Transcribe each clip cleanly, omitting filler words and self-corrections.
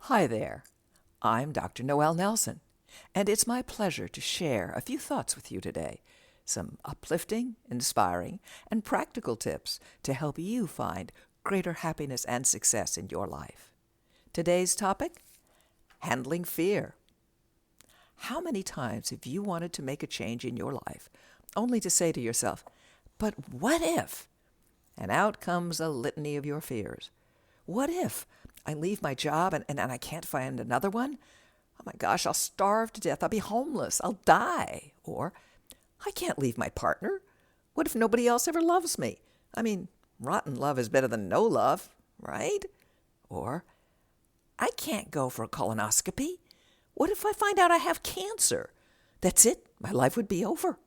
Hi there. I'm Dr. Noel Nelson, and it's my pleasure to share a few thoughts with you today. Some uplifting, inspiring, and practical tips to help you find greater happiness and success in your life. Today's topic: handling fear. How many times have you wanted to make a change in your life, only to say to yourself, "But what if?" And out comes a litany of your fears. What if I leave my job and I can't find another one? Oh my gosh, I'll starve to death. I'll be homeless. I'll die. Or, I can't leave my partner. What if nobody else ever loves me? I mean, rotten love is better than no love, right? Or, I can't go for a colonoscopy. What if I find out I have cancer? That's it. My life would be over.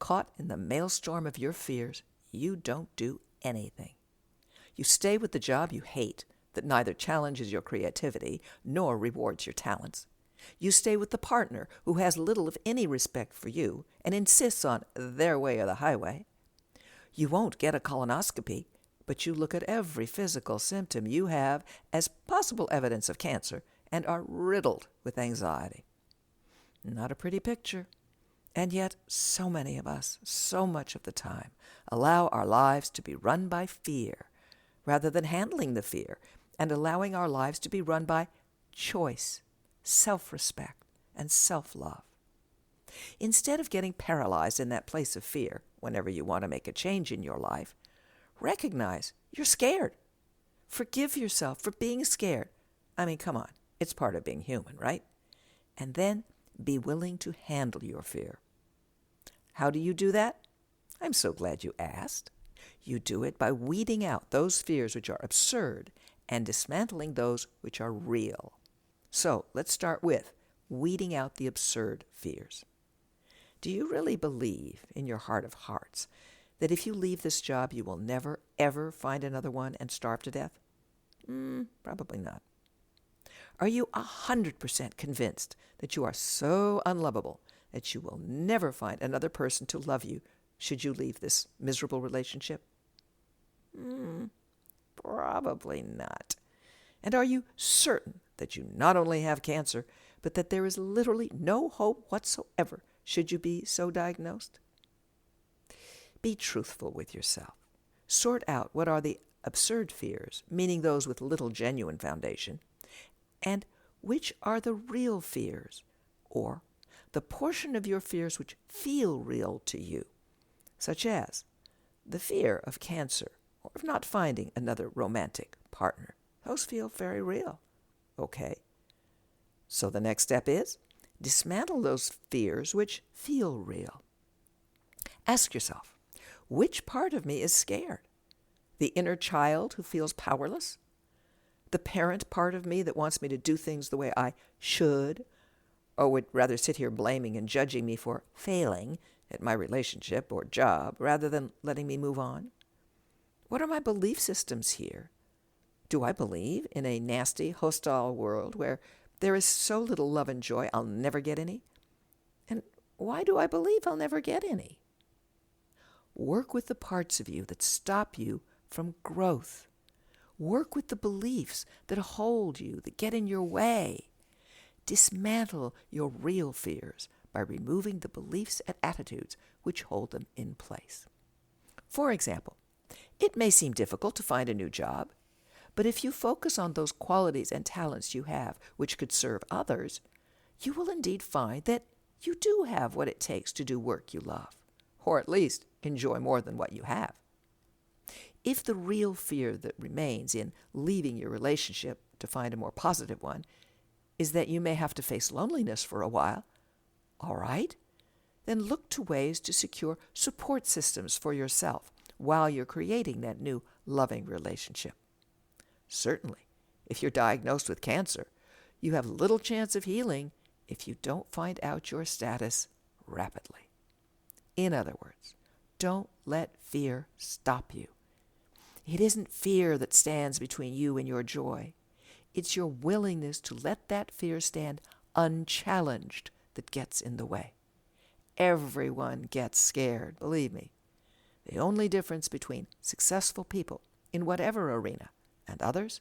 Caught in the maelstrom of your fears, you don't do anything. You stay with the job you hate that neither challenges your creativity nor rewards your talents. You stay with the partner who has little if any respect for you and insists on their way or the highway. You won't get a colonoscopy, but you look at every physical symptom you have as possible evidence of cancer and are riddled with anxiety. Not a pretty picture. And yet, so many of us, so much of the time, allow our lives to be run by fear rather than handling the fear and allowing our lives to be run by choice, self-respect, and self-love. Instead of getting paralyzed in that place of fear whenever you want to make a change in your life, recognize you're scared. Forgive yourself for being scared. I mean, come on, it's part of being human, right? And then be willing to handle your fear. How do you do that? I'm so glad you asked. You do it by weeding out those fears which are absurd and dismantling those which are real. So let's start with weeding out the absurd fears. Do you really believe in your heart of hearts that if you leave this job you will never, ever find another one and starve to death? Probably not. Are you 100% convinced that you are so unlovable that you will never find another person to love you should you leave this miserable relationship? Probably not. And are you certain that you not only have cancer, but that there is literally no hope whatsoever should you be so diagnosed? Be truthful with yourself. Sort out what are the absurd fears, meaning those with little genuine foundation, and which are the real fears, or the portion of your fears which feel real to you, such as the fear of cancer or of not finding another romantic partner. Those feel very real. Okay. So the next step is dismantle those fears which feel real. Ask yourself, which part of me is scared? The inner child who feels powerless? The parent part of me that wants me to do things the way I should, or would rather sit here blaming and judging me for failing at my relationship or job rather than letting me move on? What are my belief systems here? Do I believe in a nasty, hostile world where there is so little love and joy I'll never get any? And why do I believe I'll never get any? Work with the parts of you that stop you from growth. Work with the beliefs that hold you, that get in your way. Dismantle your real fears by removing the beliefs and attitudes which hold them in place. For example, it may seem difficult to find a new job, but if you focus on those qualities and talents you have which could serve others, you will indeed find that you do have what it takes to do work you love, or at least enjoy more than what you have. If the real fear that remains in leaving your relationship to find a more positive one is that you may have to face loneliness for a while, all right, then look to ways to secure support systems for yourself while you're creating that new loving relationship. Certainly, if you're diagnosed with cancer, you have little chance of healing if you don't find out your status rapidly. In other words, don't let fear stop you. It isn't fear that stands between you and your joy. It's your willingness to let that fear stand unchallenged that gets in the way. Everyone gets scared, believe me. The only difference between successful people in whatever arena and others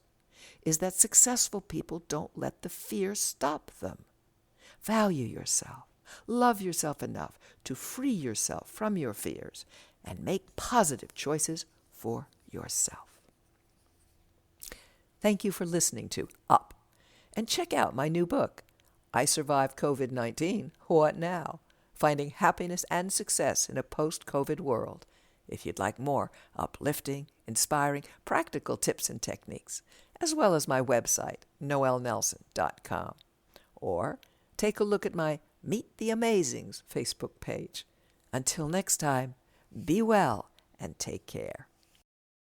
is that successful people don't let the fear stop them. Value yourself. Love yourself enough to free yourself from your fears and make positive choices for yourself. Thank you for listening to Up. And check out my new book, I Survived COVID-19, What Now? Finding Happiness and Success in a Post-COVID World. If you'd like more uplifting, inspiring, practical tips and techniques, as well as my website, noelnelson.com. Or take a look at my Meet the Amazings Facebook page. Until next time, be well and take care.